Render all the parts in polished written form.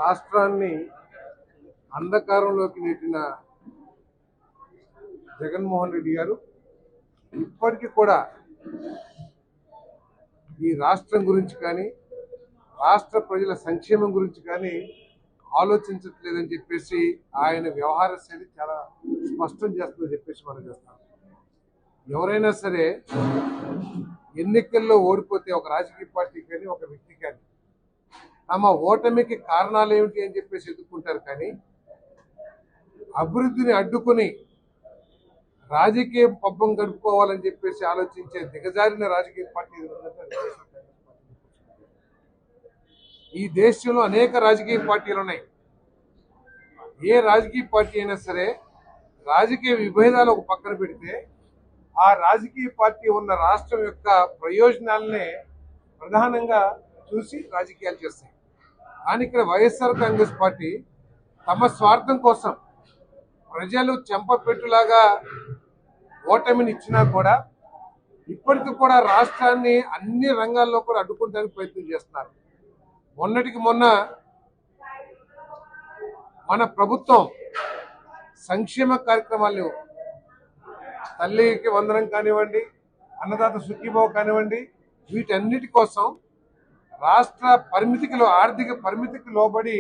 రాష్ట్రాన్ని అంధకారంలోకి నెట్టిన జగన్మోహన్ రెడ్డి గారు ఇప్పటికీ కూడా ఈ రాష్ట్రం గురించి కానీ రాష్ట్ర ప్రజల సంక్షేమం గురించి కానీ ఆలోచించట్లేదని చెప్పేసి ఆయన వ్యవహార శైలి చాలా స్పష్టం చేస్తుందని చెప్పేసి మనం చేస్తాం. ఎవరైనా సరే ఎన్నికల్లో ఓడిపోతే ఒక రాజకీయ పార్టీ కానీ ఒక వ్యక్తి కానీ తమ ఓటమికి కారణాలు ఏమిటి అని చెప్పేసి ఎదుర్కొంటారు. కానీ అభివృద్ధిని అడ్డుకుని రాజకీయ పబ్బం గడుపుకోవాలని చెప్పేసి ఆలోచించే దిగజారిన రాజకీయ పార్టీ ఈ దేశంలో అనేక రాజకీయ పార్టీలు ఉన్నాయి. ఏ రాజకీయ పార్టీ అయినా సరే రాజకీయ విభేదాలు ఒక పక్కన పెడితే ఆ రాజకీయ పార్టీ ఉన్న రాష్ట్రం యొక్క ప్రయోజనాలనే ప్రధానంగా చూసి రాజకీయాలు చేస్తాయి. కానీ ఇక్కడ వైఎస్ఆర్ కాంగ్రెస్ పార్టీ తమ స్వార్థం కోసం ప్రజలు చెంపపెట్టులాగా ఓటమిని ఇచ్చినా కూడా ఇప్పటికీ కూడా రాష్ట్రాన్ని అన్ని రంగాల్లో కూడా అడ్డుకోవడానికి ప్రయత్నం చేస్తున్నారు. మొన్నటికి మొన్న మన ప్రభుత్వం సంక్షేమ కార్యక్రమాలు తల్లికి వందనం కానివ్వండి, అన్నదాత సుఖీభావ కానివ్వండి, వీటన్నిటి కోసం రాష్ట్ర ఆర్థిక పరిమితికి లోబడి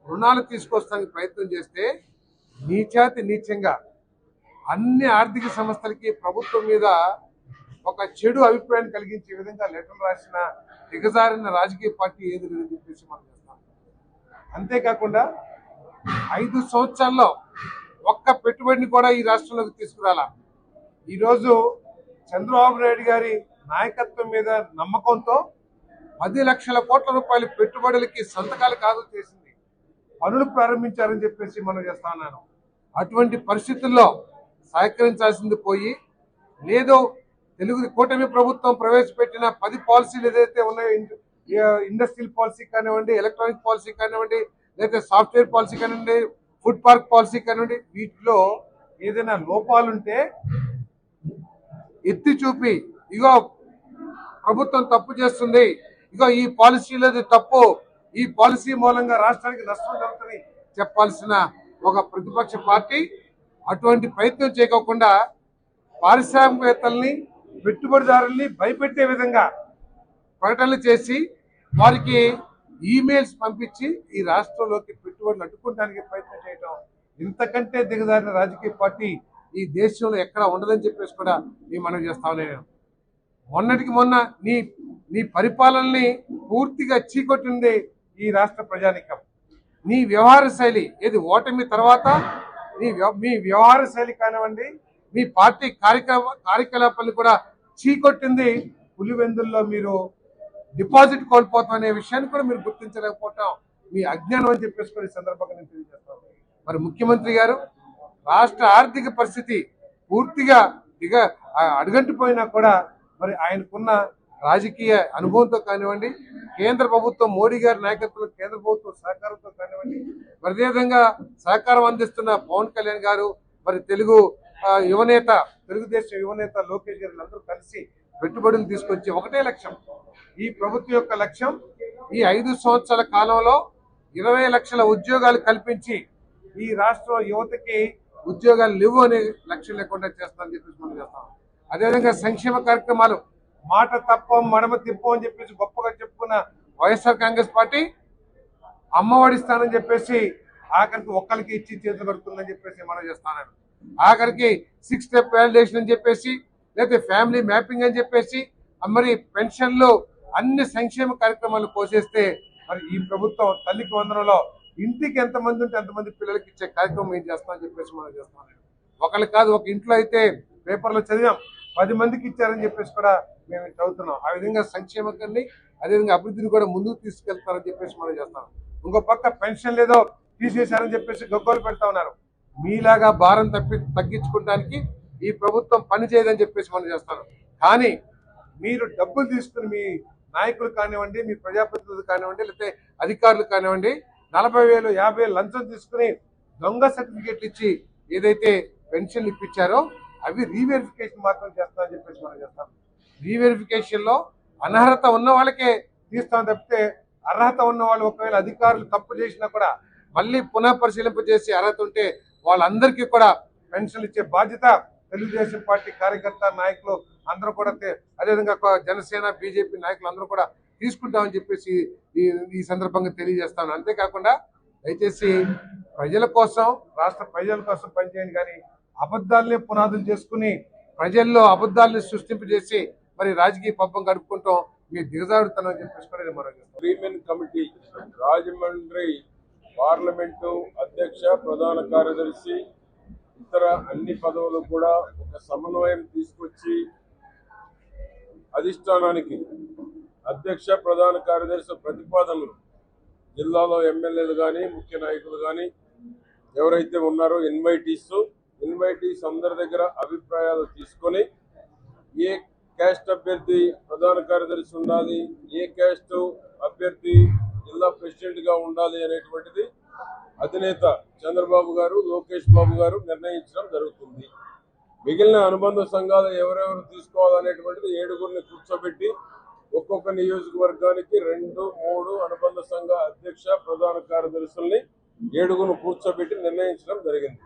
రుణాలు తీసుకొస్తానికి ప్రయత్నం చేస్తే నీచంగా అన్ని ఆర్థిక సంస్థలకి ప్రభుత్వం మీద ఒక చెడు అభిప్రాయాన్ని కలిగించే విధంగా లెటర్లు రాసిన దిగజారిన రాజకీయ పార్టీ ఏది లేదని చెప్పేసి మనం చేస్తాం. అంతేకాకుండా 5 సంవత్సరాల్లో ఒక్క పెట్టుబడిని కూడా ఈ రాష్ట్రంలోకి తీసుకురాలా. ఈరోజు చంద్రబాబు నాయుడు గారి నాయకత్వం మీద నమ్మకంతో 10 లక్షల కోట్ల రూపాయల పెట్టుబడులకి సంతకాలు కాదు చేసింది, పనులు ప్రారంభించారని చెప్పేసి మనం చేస్తా ఉన్నాను. అటువంటి పరిస్థితుల్లో సహకరించాల్సింది పోయి లేదో కూటమి ప్రభుత్వం ప్రవేశపెట్టిన 10 పాలసీలు ఏదైతే ఉన్నాయో, ఇండస్ట్రియల్ పాలసీ కానివ్వండి, ఎలక్ట్రానిక్ పాలసీ కానివ్వండి, లేదా సాఫ్ట్వేర్ పాలసీ కానివ్వండి, ఫుడ్ పార్క్ పాలసీ కానివ్వండి, వీటిలో ఏదైనా లోపాలుంటే ఎత్తి చూపి ఇగో ప్రభుత్వం తప్పు చేస్తుంది, ఇగో ఈ పాలసీలది తప్పు, ఈ పాలసీ మూలంగా రాష్ట్రానికి నష్టం జరుగుతుంది చెప్పాల్సిన ఒక ప్రతిపక్ష పార్టీ అటువంటి ప్రయత్నం చేయకుండా పారిశ్రామికవేత్తల్ని పెట్టుబడిదారుల్ని భయపెట్టే విధంగా ప్రకటనలు చేసి వారికి ఈమెయిల్స్ పంపించి ఈ రాష్ట్రంలోకి పెట్టుబడులు అడ్డుకోవడానికి ప్రయత్నం చేయడం ఇంతకంటే దిగజారిన రాజకీయ పార్టీ ఈ దేశంలో ఎక్కడ ఉండదని చెప్పేసి కూడా మనం చేస్తా ఉన్నాను. మొన్నటికి మొన్న నీ పరిపాలనని పూర్తిగా చీకొట్టింది ఈ రాష్ట్ర ప్రజానికం. నీ వ్యవహార శైలి ఏది ఓటమి తర్వాత మీ వ్యవహార శైలి కానివ్వండి, మీ పార్టీ కార్యకలాపాలను కూడా చీకొట్టింది. పులివెందుల్లో మీరు డిపాజిట్ కోల్పోతాం అనే విషయాన్ని కూడా మీరు గుర్తించలేకపోవటం మీ అజ్ఞానం అని చెప్పేసి కూడా ఈ సందర్భంగా నేను తెలియజేస్తాను. మరి ముఖ్యమంత్రి గారు రాష్ట్ర ఆర్థిక పరిస్థితి పూర్తిగా అడుగంటిపోయినా కూడా మరి ఆయనకున్న రాజకీయ అనుభవంతో కానివ్వండి, కేంద్ర ప్రభుత్వం మోడీ గారి నాయకత్వంలో కేంద్ర ప్రభుత్వం సహకారంతో కానివ్వండి, మరి అదేవిధంగా సహకారం అందిస్తున్న పవన్ కళ్యాణ్ గారు, మరి తెలుగుదేశం యువనేత లోకేష్ గారు అందరూ కలిసి పెట్టుబడులు తీసుకొచ్చి ఒకటే లక్ష్యం, ఈ ప్రభుత్వం యొక్క లక్ష్యం ఈ 5 సంవత్సరాల కాలంలో 20 లక్షల ఉద్యోగాలు కల్పించి ఈ రాష్ట్ర యువతకి ఉద్యోగాలు లేవు అనే లక్ష్యం లేకుండా చేస్తామని చెప్పేసి మనం చేస్తాం. అదేవిధంగా సంక్షేమ కార్యక్రమాలు మాట తప్పం మడమ తిప్పం అని చెప్పేసి గొప్పగా చెప్పుకున్న వైఎస్ఆర్ కాంగ్రెస్ పార్టీ అమ్మఒడి ఇస్తానని చెప్పేసి ఆఖరికి ఒక్కరికి ఇచ్చి చేతులు కడుతుందని చెప్పేసి మనం చేస్తాను. ఆఖరికి 6 స్టెప్ వాలిడేషన్ అని చెప్పేసి, లేకపోతే ఫ్యామిలీ మ్యాపింగ్ అని చెప్పేసి, మరి పెన్షన్లు అన్ని సంక్షేమ కార్యక్రమాలు పోసేస్తే మరి ఈ ప్రభుత్వం తల్లికి వందనంలో ఇంటికి ఎంతమంది ఉంటే అంతమంది పిల్లలకి ఇచ్చే కార్యక్రమం ఏం చేస్తామని చెప్పేసి మనం చేస్తాం. ఒకళ్ళు కాదు, ఒక ఇంట్లో అయితే పేపర్లో చదివాం 10 మందికి ఇచ్చారని చెప్పేసి కూడా మేము చదువుతున్నాం. ఆ విధంగా సంక్షేమాన్ని అదేవిధంగా అభివృద్ధిని కూడా ముందుకు తీసుకెళ్తారని చెప్పేసి మనం చేస్తాం. ఇంకో పక్క పెన్షన్ లేదో తీసేశారని చెప్పేసి గగ్గోలు పెడతా ఉన్నారు. మీలాగా భారం తగ్గించుకోవడానికి ఈ ప్రభుత్వం పని చేయదని చెప్పేసి మనం చేస్తాం. కానీ మీరు డబ్బులు తీసుకుని మీ నాయకులు కానివ్వండి, మీ ప్రజాప్రతినిధులు కానివ్వండి, లేకపోతే అధికారులు కానివ్వండి 40,000 50,000 లంచం తీసుకుని దొంగ సర్టిఫికేట్లు ఇచ్చి ఏదైతే పెన్షన్లు ఇప్పించారో అవి రీవెరిఫికేషన్ మాత్రం చేస్తామని చెప్పేసి మనం చేస్తాం. రీవెరిఫికేషన్ లో అనర్హత ఉన్న వాళ్ళకే తీస్తాం తప్పితే అర్హత ఉన్న వాళ్ళు ఒకవేళ అధికారులు తప్పు చేసినా కూడా మళ్ళీ పునః పరిశీలింప చేసి అర్హత ఉంటే వాళ్ళందరికీ కూడా పెన్షన్లు ఇచ్చే బాధ్యత తెలుగుదేశం పార్టీ కార్యకర్త నాయకులు అందరూ కూడా అదేవిధంగా జనసేన బీజేపీ నాయకులు అందరూ కూడా తీసుకుంటామని చెప్పేసి ఈ సందర్భంగా తెలియజేస్తాను. అంతేకాకుండా దయచేసి ప్రజల కోసం రాష్ట్ర ప్రజల కోసం పనిచేయండి, కానీ అబద్ధాలనే పునాదులు చేసుకుని ప్రజల్లో అబద్ధాలని సృష్టింపజేసి మరి రాజకీయ పబ్బం గడుపుకుంటాం మీరు దిగజారుతానని చెప్పేసి కూడా మనం ప్రీమియం కమిటీ రాజమండ్రి పార్లమెంటు అధ్యక్ష ప్రధాన కార్యదర్శి ఇతర అన్ని పదవులు కూడా ఒక సమన్వయం తీసుకొచ్చి అధిష్టానానికి అధ్యక్ష ప్రధాన కార్యదర్శి ప్రతిపాదనలు జిల్లాలో ఎమ్మెల్యేలు కానీ ముఖ్య నాయకులు కానీ ఎవరైతే ఉన్నారో ఇన్వైటీస్ అందరి దగ్గర అభిప్రాయాలు తీసుకొని ఏ క్యాస్ట్ అభ్యర్థి ప్రధాన కార్యదర్శి ఉండాలి, ఏ క్యాస్ట్ అభ్యర్థి జిల్లా ప్రెసిడెంట్ గా ఉండాలి అనేటువంటిది అధినేత చంద్రబాబు గారు, లోకేష్ బాబు గారు నిర్ణయించడం జరుగుతుంది. మిగిలిన అనుబంధ సంఘాలు ఎవరెవరు తీసుకోవాలనేటువంటిది 7గురిని కూర్చోబెట్టి ఒక్కొక్క నియోజకవర్గానికి 2-3 అనుబంధ సంఘ అధ్యక్ష ప్రధాన కార్యదర్శుల్ని 7గురిని కూర్చోబెట్టి నిర్ణయించడం జరిగింది.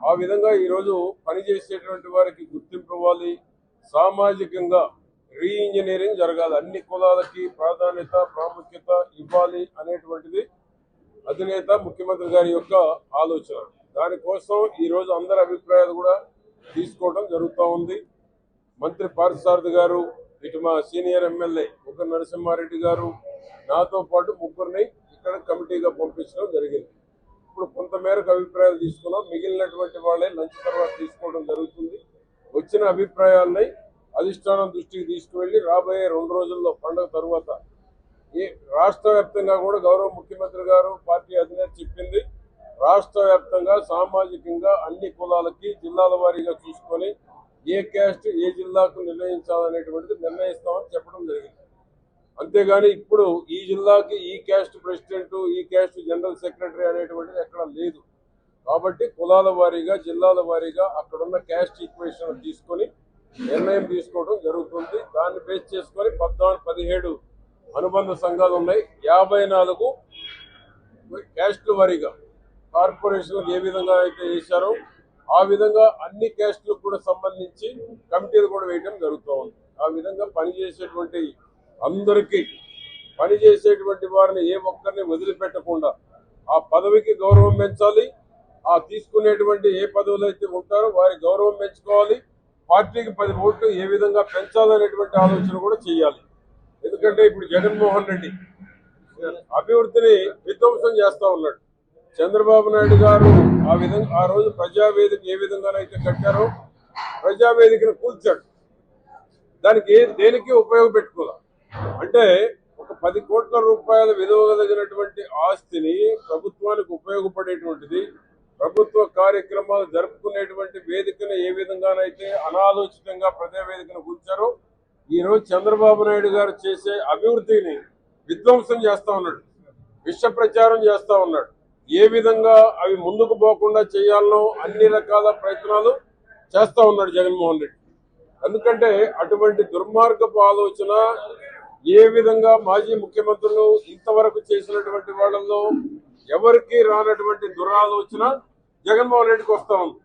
ఆ విధంగా ఈరోజు పనిచేసేటువంటి వారికి గుర్తింపు ఇవ్వాలి, సామాజికంగా రీఇంజనీరింగ్ జరగాలి, అన్ని కులాలకి ప్రాముఖ్యత ఇవ్వాలి అనేటువంటిది అధినేత ముఖ్యమంత్రి గారి యొక్క ఆలోచన. దానికోసం ఈరోజు అందరి అభిప్రాయాలు కూడా తీసుకోవడం జరుగుతూ ఉంది. మంత్రి పార్థసారథి గారు, ఇటు మా సీనియర్ ఎమ్మెల్యే ఒక నరసింహారెడ్డి గారు, నాతో పాటు 3గురిని ఇక్కడ కమిటీగా పంపించడం జరిగింది. ఇప్పుడు కొంతమేరకు అభిప్రాయాలు తీసుకున్నాం, మిగిలినటువంటి వాళ్ళే లంచ్ తర్వాత తీసుకోవడం జరుగుతుంది. వచ్చిన అభిప్రాయాలని అధిష్టానం దృష్టికి తీసుకువెళ్ళి రాబోయే 2 రోజుల్లో పండుగ తరువాత రాష్ట్ర వ్యాప్తంగా కూడా గౌరవ ముఖ్యమంత్రి గారు పార్టీ అధినేత చెప్పింది, రాష్ట్ర వ్యాప్తంగా సామాజికంగా అన్ని కులాలకి జిల్లాల వారీగా చూసుకొని ఏ క్యాస్ట్ ఏ జిల్లాకు నిర్ణయించాలనేటువంటిది నిర్ణయిస్తామని చెప్పడం జరిగింది. అంతేగాని ఇప్పుడు ఈ జిల్లాకి ఈ క్యాస్ట్ ప్రెసిడెంట్, ఈ క్యాస్ట్ జనరల్ సెక్రటరీ అనేటువంటిది ఎక్కడ లేదు. కాబట్టి కులాల వారీగా జిల్లాల వారీగా అక్కడున్న క్యాస్ట్ ఈక్వేషన్ తీసుకొని నిర్ణయం తీసుకోవడం జరుగుతుంది. దాన్ని బేస్ చేసుకొని 17 అనుబంధ సంఘాలు ఉన్నాయి. 54 క్యాస్ట్ల వారీగా కార్పొరేషన్లకు ఏ విధంగా అయితే వేశారో ఆ విధంగా అన్ని క్యాస్ట్లకు కూడా సంబంధించి కమిటీలు కూడా వేయడం జరుగుతూ ఉంది. ఆ విధంగా పనిచేసేటువంటి అందరికీ పనిచేసేటువంటి వారిని ఏ ఒక్కరిని వదిలిపెట్టకుండా ఆ పదవికి గౌరవం పెంచాలి, ఆ తీసుకునేటువంటి ఏ పదవులు అయితే ఉంటారో వారి గౌరవం పెంచుకోవాలి, పార్టీకి 10 ఓట్లు ఏ విధంగా పెంచాలనేటువంటి ఆలోచన కూడా చేయాలి. ఎందుకంటే ఇప్పుడు జగన్మోహన్ రెడ్డి అభివృద్ధిని విధ్వంసం చేస్తా ఉన్నాడు. చంద్రబాబు నాయుడు గారు ఆ రోజు ప్రజావేదిక ఏ విధంగానైతే కట్టారో ప్రజావేదికను కూల్చాడు. దానికి దేనికి ఉపయోగపెట్టుకోవాలి అంటే ఒక 10 కోట్ల రూపాయల విలువ కలిగినటువంటి ఆస్తిని ప్రభుత్వానికి ఉపయోగపడేటువంటిది, ప్రభుత్వ కార్యక్రమాలు జరుపుకునేటువంటి వేదికను ఏ విధంగానైతే అనాలోచితంగా ప్రజావేదికను కూల్చారో ఈ రోజు చంద్రబాబు నాయుడు గారు చేసే అభివృద్ధిని విధ్వంసం చేస్తా ఉన్నాడు, విష ప్రచారం చేస్తా ఉన్నాడు. ఏ విధంగా అవి ముందుకు పోకుండా చేయాలనో అన్ని రకాల ప్రయత్నాలు చేస్తా ఉన్నాడు జగన్మోహన్ రెడ్డి. ఎందుకంటే అటువంటి దుర్మార్గపు ఆలోచన ఏ విధంగా మాజీ ముఖ్యమంత్రులు ఇంతవరకు చేసినటువంటి వాళ్ళల్లో ఎవరికి రానటువంటి దురాలోచన జగన్మోహన్ రెడ్డికి వస్తా ఉంది.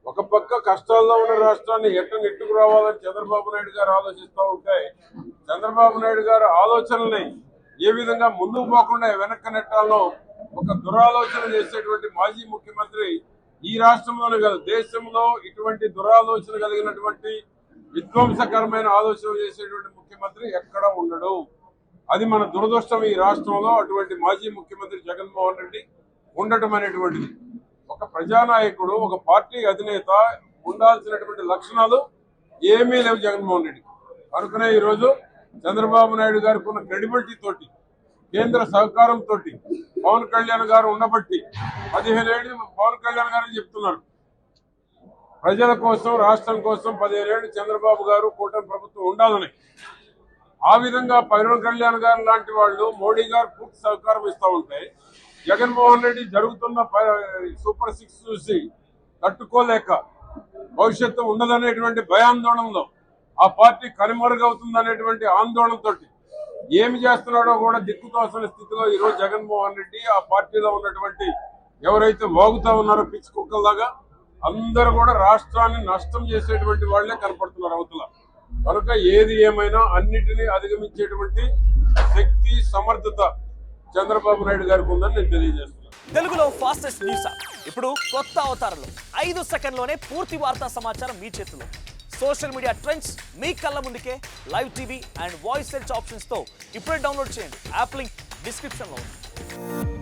ఒక పక్క కష్టాల్లో ఉన్న రాష్ట్రాన్ని నెట్టుకు రావాలని చంద్రబాబు నాయుడు గారు ఆలోచిస్తూ ఉంటే చంద్రబాబు నాయుడు గారు ఆలోచనల్ని ఏ విధంగా ముందుకు పోకుండా వెనక్కి నెట్టాలో ఒక దురాలోచన చేసేటువంటి మాజీ ముఖ్యమంత్రి ఈ రాష్ట్రంలోనే కాదు దేశంలో ఇటువంటి దురాలోచన కలిగినటువంటి విధ్వంసకరమైన ఆలోచన చేసేటువంటి ముఖ్యమంత్రి ఎక్కడ ఉండడు. అది మన దురదృష్టం. ఈ రాష్ట్రంలో అటువంటి మాజీ ముఖ్యమంత్రి జగన్మోహన్ రెడ్డి ఉండటం అనేటువంటిది. ఒక ప్రజానాయకుడు, ఒక పార్టీ అధినేత ఉండాల్సినటువంటి లక్షణాలు ఏమీ లేవు జగన్మోహన్ రెడ్డి. కనుకనే ఈరోజు చంద్రబాబు నాయుడు గారికి ఉన్న క్రెడిబిలిటీ తోటి, కేంద్ర సహకారంతో పవన్ కళ్యాణ్ గారు ఉండబట్టి 15 ఏళ్ళు పవన్ కళ్యాణ్ గారు చెప్తున్నారు ప్రజల కోసం, రాష్ట్రం కోసం 15 ఏళ్ళు చంద్రబాబు గారు కూటమి ప్రభుత్వం ఉండాలని. ఆ విధంగా పవన్ కళ్యాణ్ గారు లాంటి వాళ్ళు మోడీ గారు పూర్తి సహకారం ఇస్తూ ఉంటే జగన్మోహన్ రెడ్డి జరుగుతున్న సూపర్ 6 చూసి తట్టుకోలేక భవిష్యత్తు ఉండదనేటువంటి భయాందోళనలో ఆ పార్టీ కనుమరుగవుతుంది అనేటువంటి ఆందోళనతో ఏమి చేస్తున్నాడో కూడా దిక్కుతోసని స్థితిలో ఈరోజు జగన్మోహన్ రెడ్డి ఆ పార్టీలో ఉన్నటువంటి ఎవరైతే వాగుతా ఉన్నారో పిచ్చి కుక్కల్లాగా అందరూ కూడా రాష్ట్రాన్ని నష్టం చేసేటువంటి వాళ్లే కనపడుతున్నారు అవతల. కనుక ఏది ఏమైనా అన్నిటినీ అధిగమించేటువంటి శక్తి సమర్థత చంద్రబాబు నాయుడు గారికి ఉందని నేను తెలియజేస్తున్నాను. తెలుగులో ఫాస్టెస్ట్ న్యూస్ యాప్ ఇప్పుడు కొత్త అవతారంలో 5 సెకండ్లోనే పూర్తి వార్తా సమాచారం మీ చేతిలో. సోషల్ మీడియా ట్రెండ్స్ మీ కళ్ళ ముందుకే live TV and voice search options తో ఇప్పుడే డౌన్లోడ్ చేయండి. యాప్ లింక్ డిస్క్రిప్షన్ లో ఉంది.